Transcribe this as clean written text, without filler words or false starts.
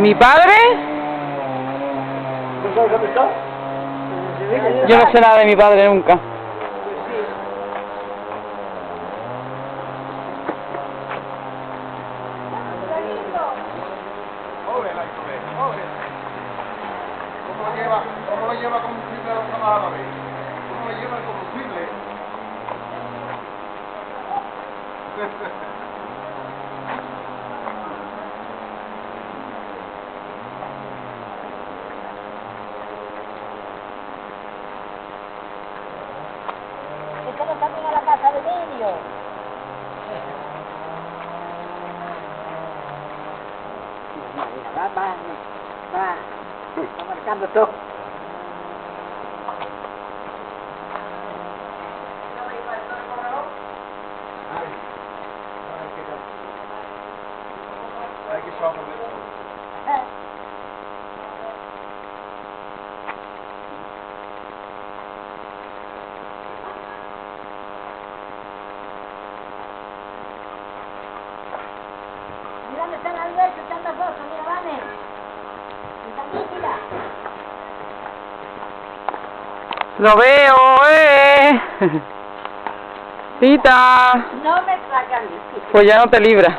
¿Mi padre? ¿No sabes dónde está? Yo no sé nada de mi padre nunca. ¿Cómo lo lleva combustible a los trabajadores? ¿Cómo lo lleva el combustible? Esto no también a la casa de medio. Va marcando todo. Hay que sofrer esto. Mira dónde está Alberto echando fotos, mira, Vane. Está aquí, mira. Lo veo, Tita. No me sacan. Pues ya no te libras.